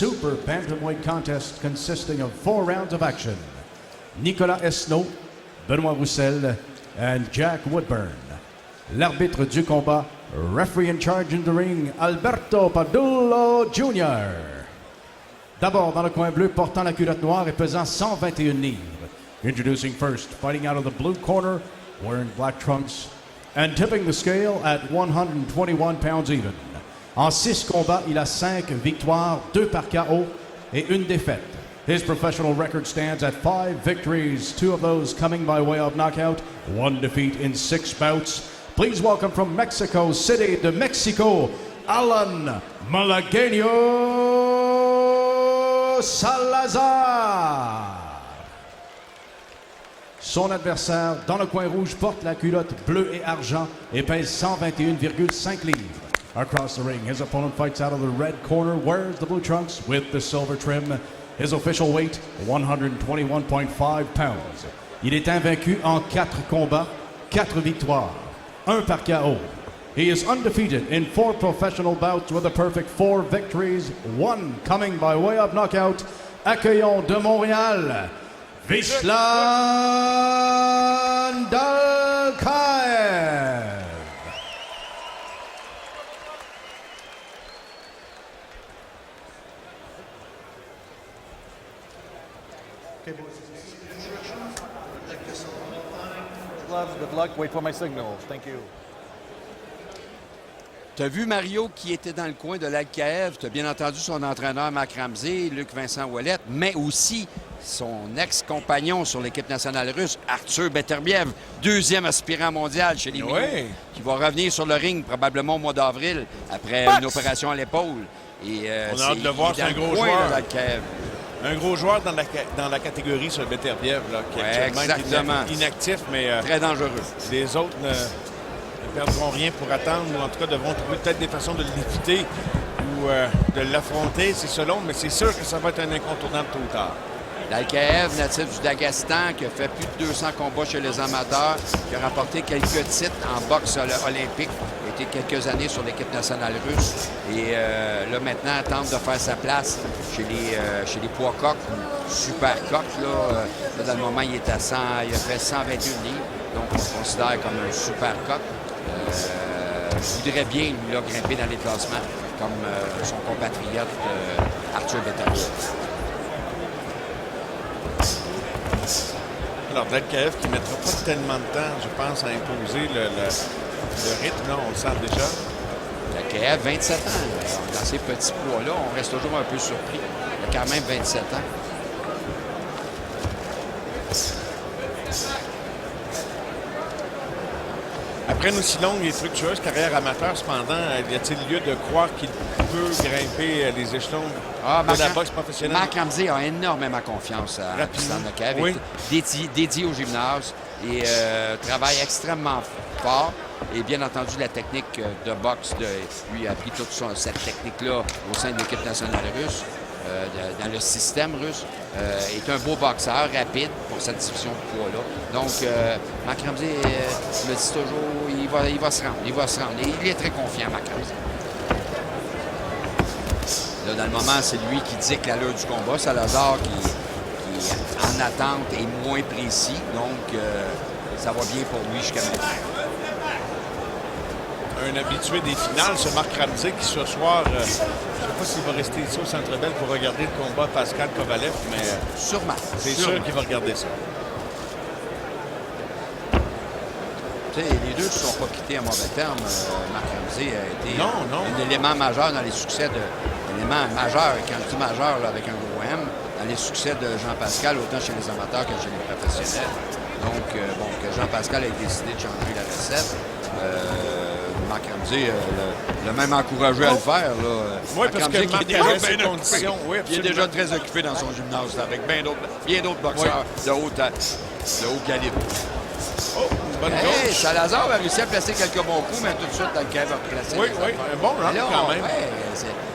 super bantamweight contest consisting of 4 rounds of action. Nicolas Esnault, Benoît Roussel, and Jack Woodburn. L'arbitre du combat, referee in charge in the ring, Alberto Padullo Jr. D'abord, dans le coin bleu, portant la culotte noire et pesant 121 livres. Introducing first, fighting out of the blue corner, wearing black trunks, and tipping the scale at 121 pounds even. En 6 combats, il a 5 victoires, 2 par KO et 1 défaite. His professional record stands at 5 victories, 2 of those coming by way of knockout, 1 defeat in 6 bouts. Please welcome from Mexico City de Mexico, Alan Malagueño Salazar. Son adversaire, dans le coin rouge, porte la culotte bleu et argent et pèse 121,5 livres. Across the ring, his opponent fights out of the red corner, wears the blue trunks with the silver trim. His official weight, 121.5 pounds. Il est invaincu en 4 combats, 4 victoires, 1 par KO. He is undefeated in 4 professional bouts with a perfect 4 victories, 1 coming by way of knockout. Accueillons de Montréal, Vislan Dalkaev. Okay, boys. Gloves, good luck. Wait for my signal. Thank you. Tu as vu Mario qui était dans le coin de l'Alkaev. Tu as bien entendu son entraîneur Marc Ramsey, Luc-Vincent Ouellette, mais aussi son ex-compagnon sur l'équipe nationale russe, Arthur Beterbiev, 2e aspirant mondial chez les Milieux, qui va revenir sur le ring probablement au mois d'avril après une opération à l'épaule. Et on a hâte de le voir, c'est un gros joueur. Un gros joueur dans la catégorie sur Beterbiev, là, qui exactement. Est inactif, mais très dangereux. Les autres ne perdront rien pour attendre, ou en tout cas devront trouver peut-être des façons de l'éviter ou de l'affronter, c'est selon, mais c'est sûr que ça va être un incontournable tôt ou tard. L'Alkaev, natif du Daghestan, qui a fait plus de 200 combats chez les amateurs, qui a remporté quelques titres en boxe olympique, a été quelques années sur l'équipe nationale russe. Et là, maintenant, tente de faire sa place chez les poids coqs, super coqs. Là, dans le moment, il est à 100, il a fait 121 livres, donc on le considère comme un super coq. Je voudrais bien, lui, là, grimper dans les classements, comme son compatriote Arthur Beterbiev. Alors, Dalkaev qui ne mettra pas tellement de temps, je pense, à imposer le rythme, là, on le sent déjà. Dalkaev, 27 ans. Dans ces petits poids-là, on reste toujours un peu surpris. Il a quand même 27 ans. Après une aussi longue et fructueuse carrière amateur, cependant, y a-t-il lieu de croire qu'il peut grimper les échelons de la boxe professionnelle? Marc Ramsey a énormément confiance à Dalkaev. Oui. Dédié au gymnase et travaille extrêmement fort. Et bien entendu, la technique de boxe, lui a appris toute cette technique-là au sein de l'équipe nationale russe, dans le système russe. Est un beau boxeur, rapide pour cette division de poids-là. Donc, Marc Ramsey me dit toujours, il va se rendre. Il va se rendre. Et il est très confiant, Marc Ramsey. Là, dans le moment, c'est lui qui dicte l'allure du combat. Salazar qui en attente est moins précis. Donc, ça va bien pour lui jusqu'à maintenant. Un habitué des finales, ce Marc Ramsey, qui ce soir, je ne sais pas s'il va rester ici au Centre Bell pour regarder le combat Pascal Kovalev, mais sûrement. C'est sûr qu'il va regarder ça. Tu sais, les deux ne se sont pas quittés à mauvais terme. Marc Ramsey a été un élément majeur dans les succès élément majeur, quand je dis majeur là, avec un gros M, dans les succès de Jean-Pascal, autant chez les amateurs que chez les professionnels. Donc, bon, que Jean-Pascal ait décidé de changer la recette. Marc Ramsey l'a même encouragé à le faire. Là. Oui, parce que Marc avait ses conditions. Oui, il est déjà très occupé dans son gymnase avec bien d'autres boxeurs de haut calibre. Oh, une bonne gauche. Salazar a réussi à placer quelques bons coups, mais tout de suite, Dalkaev a placé. Oui, un bon round quand même.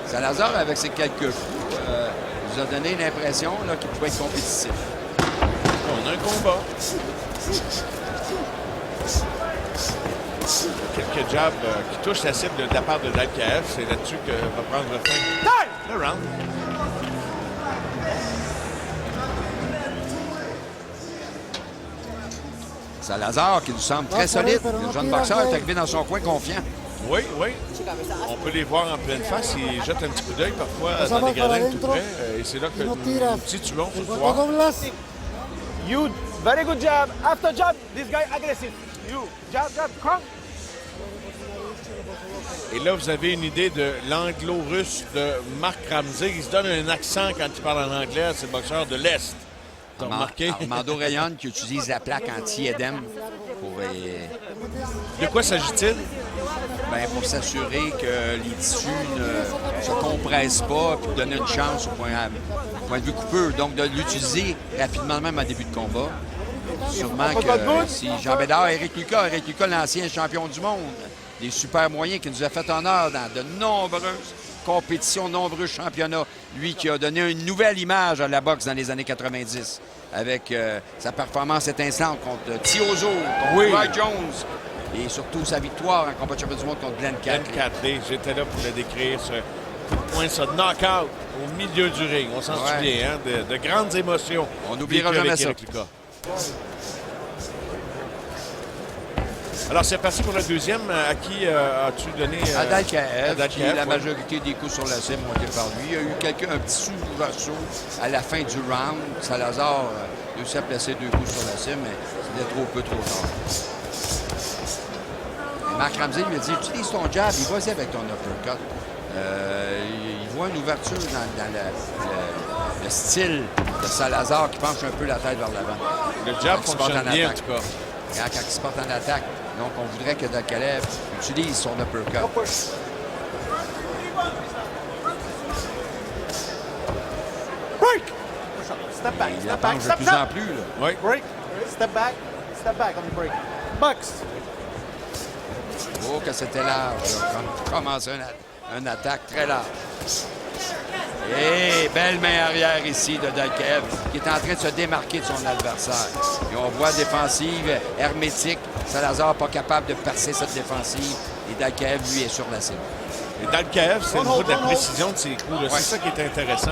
Salazar, avec ses quelques coups, nous a donné l'impression qu'il pouvait être compétitif. On a un combat. Quelques jabs qui touchent la cible de la part de Dalkaev. C'est là-dessus que va prendre fin le round. Salazar, qui nous semble très solide. Le jeune boxeur est arrivé dans son coin confiant. Oui, oui. On peut les voir en pleine face. Ils jettent un petit coup d'œil parfois dans les gradins tout près. Et c'est là que nous situons sur le pouvoir. You, very good jab. After jab, this guy aggressive. You, jab, jab, come. Et là, vous avez une idée de l'anglo-russe de Mark Ramsey. Il se donne un accent quand il parle en anglais. C'est le boxeur de l'Est. T'as remarqué? Armando Rayon qui utilise la plaque anti-édème pour, De quoi s'agit-il? pour s'assurer que les tissus ne se compressent pas et donner une chance au point de vue coupeur. Donc, de l'utiliser rapidement, même en début de combat. Sûrement que si Jean Bédard, Éric Lucas, l'ancien champion du monde, des super moyens qui nous a fait honneur dans de nombreuses compétitions, nombreux championnats. Lui qui a donné une nouvelle image à la boxe dans les années 90 avec sa performance étincelante contre Tiozo, contre Roy Jones et surtout sa victoire en combat de champion du monde contre Glenn Catley. Glenn Catley, j'étais là pour le décrire, ce coup de poing, ce knockout au milieu du ring. On s'en souvient, hein, de grandes émotions. On n'oubliera jamais ça. Alors, c'est parti pour le deuxième. À qui as-tu donné? À Dalkaev, qui la majorité des coups sur la cime ont été par lui. Il y a eu un petit sous-ressaut à la fin du round. Salazar a réussi à placer 2 coups sur la cime, mais c'était trop peu, trop tard. Et Mark Ramsey lui a dit, utilise ton jab, il va-y avec ton uppercut. Il voit une ouverture dans le style de Salazar qui penche un peu la tête vers l'avant. Le jab fonctionne bien, en tout cas. Quand il se porte en attaque. Donc, on voudrait que Dalkaev utilise son uppercut. Break! Step back, Il step back, avance de step plus back. en plus. Là. Oui. Break, step back on the break. Box. Oh, que c'était large. Là, comme commencer une attaque très large. Et belle main arrière ici de Dalkaev, qui est en train de se démarquer de son adversaire. Et on voit défensive hermétique. Salazar pas capable de percer cette défensive. Et Dalkaev, lui, est sur la cible. Et Dalkaev, c'est au niveau de la précision de ses coups. C'est ça qui est intéressant.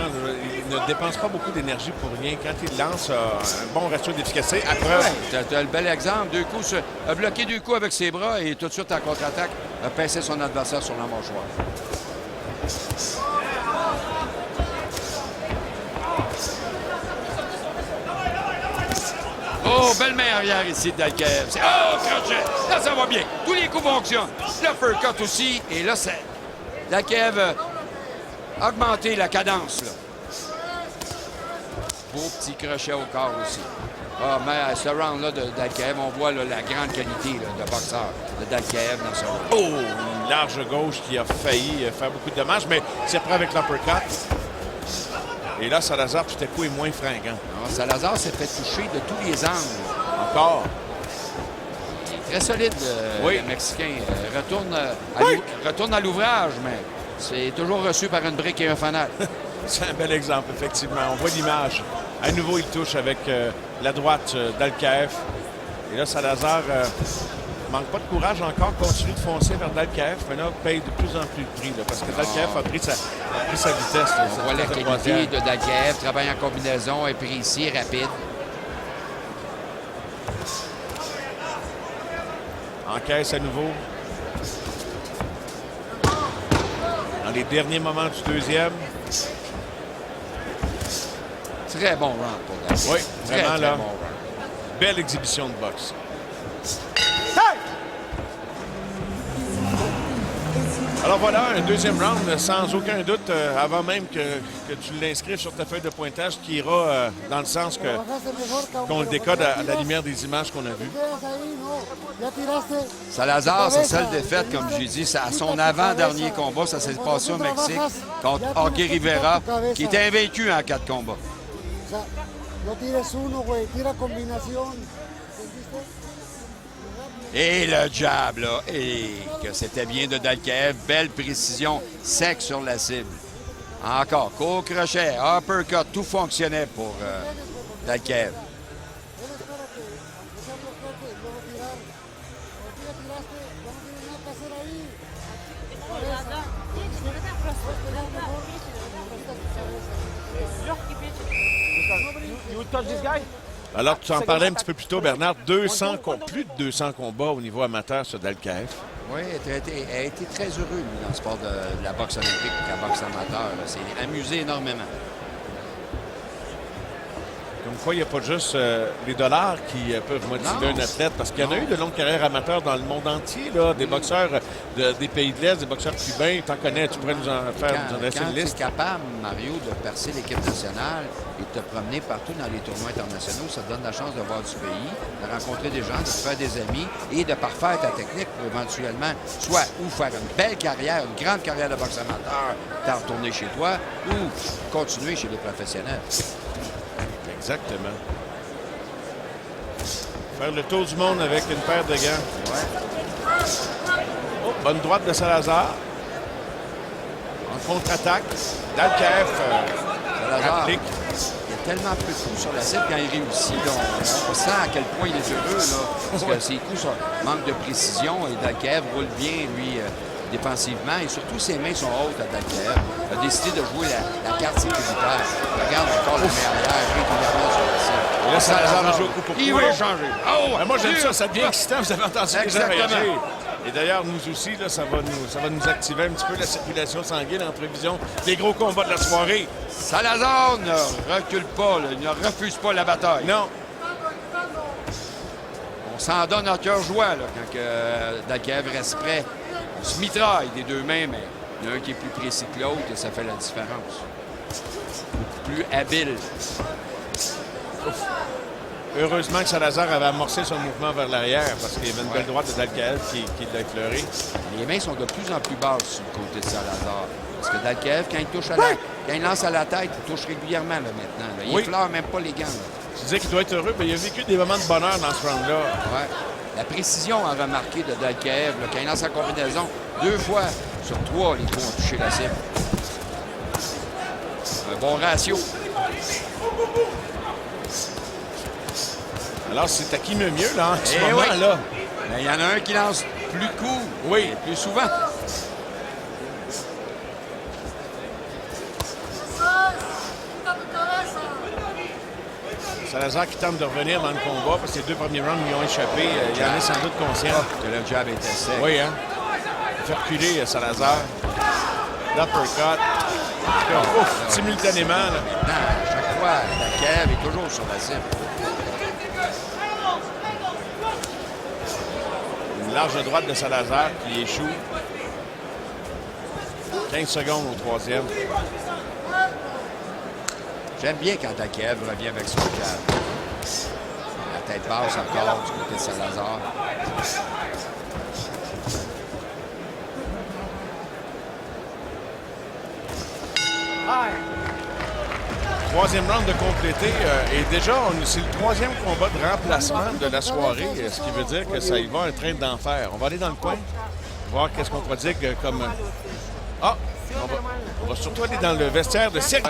Il ne dépense pas beaucoup d'énergie pour rien. Quand il lance, un bon ratio d'efficacité. Après, tu as le bel exemple. 2 coups, a bloqué 2 coups avec ses bras et tout de suite en contre-attaque, a pincé son adversaire sur la mâchoire. Oh, belle main arrière ici de Dalkaev. Oh, crochet! Là, ça va bien. Tous les coups fonctionnent. L'uppercut aussi. Et là, Dalkaev a augmenté la cadence. Là. Beau petit crochet au corps aussi. Ah, mais ce round-là de Dalkaev, on voit là, la grande qualité là, de boxeur de Dalkaev dans ce round. Oh, une large gauche qui a failli faire beaucoup de dommages, mais c'est prêt avec l'uppercut. Et là, Salazar, tout à coup, est moins fringant. Non, Salazar s'est fait toucher de tous les angles. Encore. Il est très solide, le Mexicain. Retourne à l'ouvrage, mais c'est toujours reçu par une brique et un fanal. C'est un bel exemple, effectivement. On voit l'image. À nouveau, il touche avec la droite d'Alkaev. Et là, Salazar manque pas de courage encore, continue de foncer vers Dalkaev, mais là, paye de plus en plus de prix, là, parce que Dalkaev a pris sa vitesse. Là, on voit la qualité de Dalkaev, travaille en combinaison, est précis, rapide. Encaisse à nouveau. Dans les derniers moments du deuxième. Très bon round pour Dalkaev. Oui, vraiment très là. Bon round. Belle exhibition de boxe. Alors voilà, un deuxième round, sans aucun doute, avant même que tu l'inscrives sur ta feuille de pointage, qui ira dans le sens qu'on le décode à la lumière des images qu'on a vues. Salazar, sa seule défaite, comme j'ai dit, c'est à son avant-dernier combat. Ça s'est passé au Mexique contre Jorge Rivera, qui était invaincu en 4 combats. Et le jab, là, et que c'était bien de Dalkaev. Belle précision, sec sur la cible. Encore, court crochet, uppercut, tout fonctionnait pour Dalkaev. You touch this guy? Alors, tu en parlais un petit peu plus tôt, Bernard, plus de 200 combats au niveau amateur sur Dalkaev. Oui, il a été très heureux, lui, dans le sport de la boxe olympique, la boxe amateur. Il s'est amusé énormément. Comme quoi, il n'y a pas juste les dollars qui peuvent motiver un athlète, parce qu'il y en a eu de longues carrières amateurs dans le monde entier, là, des boxeurs des pays de l'Est, des boxeurs cubains, tu en connais, tu pourrais nous en dresser une liste. Tu es capable, Mario, de percer l'équipe nationale et de te promener partout dans les tournois internationaux, ça te donne la chance de voir du pays, de rencontrer des gens, de te faire des amis et de parfaire ta technique pour éventuellement soit ou faire une belle carrière, une grande carrière de boxe amateur, t'en retourner chez toi ou continuer chez les professionnels. Exactement. Faire le tour du monde avec une paire de gants. Ouais. Oh, bonne droite de Salazar. En contre-attaque. Dalkaev Salazar, applique. il y a tellement peu de coups sur la cible quand il réussit. Là, on sent à quel point il est heureux. Là, parce que ses coups manquent de précision et Dalkaev roule bien, lui, défensivement. Et surtout, ses mains sont hautes à Dalkaev. Il a décidé de jouer la carte sécuritaire. Regarde encore la main arrière régulièrement sur la cible. Et là, Salazar va jouer au coup pour coup. Il va échanger. Oh, Ben, moi, j'aime ça devient excitant. Vous avez entendu les gens Exactement. réagir. Et d'ailleurs, nous aussi, là, ça va nous activer un petit peu la circulation sanguine en prévision des gros combats de la soirée. Salazar ne recule pas, là, il ne refuse pas la bataille. Non. On s'en donne à cœur joie là, quand Dalkaev reste prêt. On se mitraille des deux mains, mais il y en a un qui est plus précis que l'autre et ça fait la différence. Beaucoup plus habile. Heureusement que Salazar avait amorcé son mouvement vers l'arrière parce qu'il y avait une belle droite de Dalkaev qui l'a effleuré. Les mains sont de plus en plus basses sur le côté de Salazar. Parce que Dalkaev, quand il touche quand il lance à la tête, il touche régulièrement là, maintenant. Là. Il effleure même pas les gants. Là. Tu disais qu'il doit être heureux, mais il a vécu des moments de bonheur dans ce round-là. Ouais. La précision à remarquer de Dalkaev, là, quand il lance sa combinaison, 2 fois sur 3, les coups ont touché la cible. Un bon ratio. Alors, c'est à qui mieux là, en ce Eh moment-là. Mais il y en a un qui lance plus de coups. Oui. Et plus souvent. Salazar qui tente de revenir dans le combat parce que les 2 premiers rounds lui ont échappé. Il en est sans doute conscient. Que le jab était sec. Oui, hein? Il fait reculer Salazar. L'uppercut. Simultanément. Là. Maintenant, à chaque fois, Dalkaev est toujours sur la cible. Une large droite de Salazar qui échoue. 15 secondes au 3e. J'aime bien quand Dalkaev revient avec son jab. La tête basse encore du côté de Salazar. Troisième round de complété. Et déjà, c'est le 3e combat de remplacement de la soirée, ce qui veut dire que ça y va un train d'enfer. On va aller dans le coin, voir qu'est-ce qu'on prodigue comme... Ah! On va surtout aller dans le vestiaire de Sergei.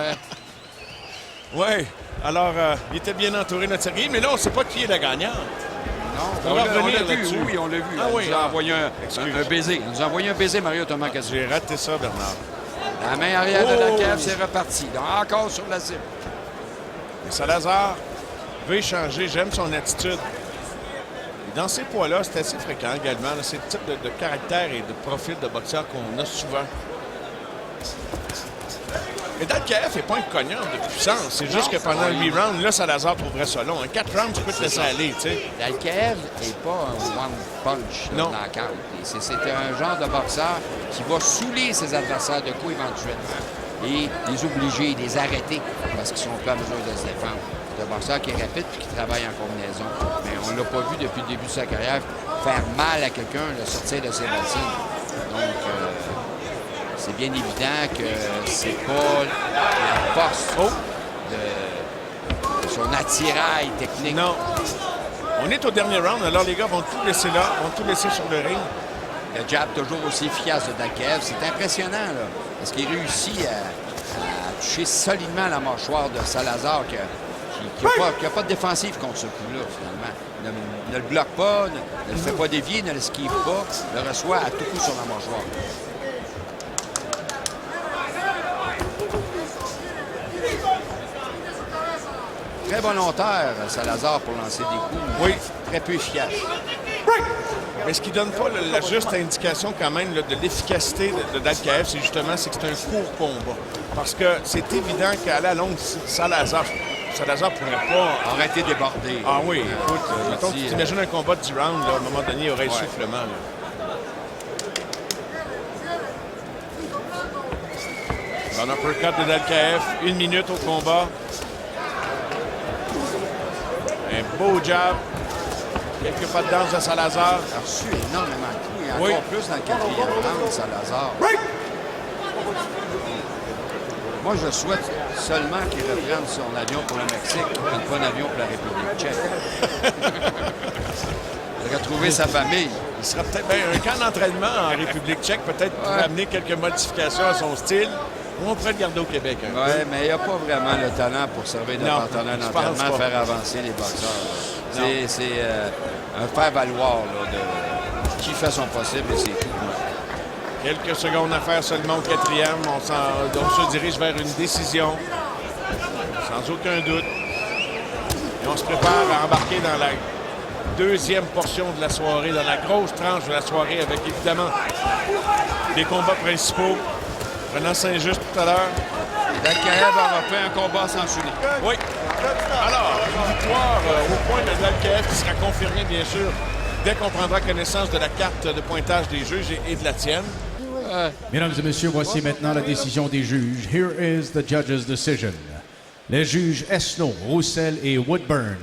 Oui. Alors, il était bien entouré, notre Sergei, mais là, on ne sait pas qui est le gagnant. Non, On va on revenir l'a vu, là-dessus. oui, on l'a vu. Ah oui, Il nous a envoyé excuse. un baiser. Il nous a envoyé un baiser, Mario Thomas Cassio. J'ai raté ça, Bernard. La main arrière de Oh! Dalkaev, c'est reparti. Donc, encore sur la cible. Et Salazar veut échanger. J'aime son attitude. Et dans ces poids-là, c'est assez fréquent également. là. C'est le type de caractère et de profil de boxeur qu'on a souvent. Mais Dalkaev n'est pas un cognard de puissance. C'est juste que pendant 8 rounds, là, Salazar trouverait ça long. En 4 rounds, tu peux te laisser aller, tu sais. Dalkaev n'est pas un one punch Non. knockout. C'est un genre de boxeur qui va saouler ses adversaires de coups éventuellement et les obliger, les arrêter parce qu'ils sont pas à mesure de se défendre. C'est un boxeur qui est rapide et qui travaille en combinaison. Mais on ne l'a pas vu depuis le début de sa carrière faire mal à quelqu'un, le sortir de ses racines. Donc, c'est bien évident que c'est pas la force de son attirail technique. Non. On est au dernier round, alors les gars vont tout laisser là, vont tout laisser sur le ring. Le jab toujours aussi efficace de Dalkaev. C'est impressionnant, là. Parce qu'il réussit à toucher solidement la mâchoire de Salazar qui n'a pas de défensive contre ce coup-là, finalement. Ne le bloque pas, ne le fait pas dévier, ne l'esquive pas, le reçoit à tout coup sur la mâchoire. très volontaire, Salazar, pour lancer des coups. Mais Oui. très peu efficace. Mais ce qui donne pas la juste indication quand même là, de l'efficacité de d'Alcaev, c'est que c'est un court combat. Parce que c'est évident qu'à la longue, Salazar pourrait pas... Aurait été débordé. Ah oui, écoute, mettons que si, tu t'imagines un combat de 10 rounds, là, à un moment donné, il y aurait essoufflement. Là. Bon uppercut de Dalkaev, 1 minute au combat. Un beau jab. Quelques pas de danse de Salazar. Il a reçu énormément de coups, et encore Oui. plus dans le quatrième round, Salazar. Moi, je souhaite seulement qu'il reprenne son avion pour le Mexique et pas un avion pour la République tchèque. Il a retrouvé sa famille. Il sera peut-être un camp d'entraînement en République tchèque, peut-être pour amener quelques modifications à son style. Ou on pourrait le garder au Québec. Oui, mais il n'a pas vraiment le talent pour servir de Non, partenaire je pense d'entraînement, pas. faire avancer les boxeurs. C'est un faire-valoir là, de qui fait son possible et c'est tout. Quelques secondes à faire seulement au quatrième. On se dirige vers une décision. Sans aucun doute. Et on se prépare à embarquer dans la deuxième portion de la soirée, dans la grosse tranche de la soirée, avec évidemment les combats principaux. Renan Saint-Just tout à l'heure. Dalkaev aura fait un combat sans soulier. Oui. Alors, une victoire au point de Dalkaev qui sera confirmée, bien sûr, dès qu'on prendra connaissance de la carte de pointage des juges et de la tienne. Mesdames et messieurs, voici maintenant la décision des juges. Here is the judge's decision. Les juges Esno, Roussel et Woodburn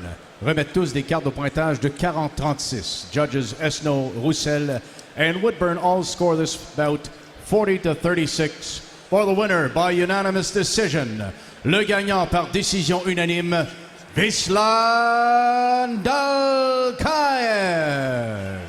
remettent tous des cartes de pointage de 40-36. Judges Esno, Roussel and Woodburn all score this bout 40-36 for the winner by unanimous decision. Le gagnant par décision unanime, Vislan Dalkaev.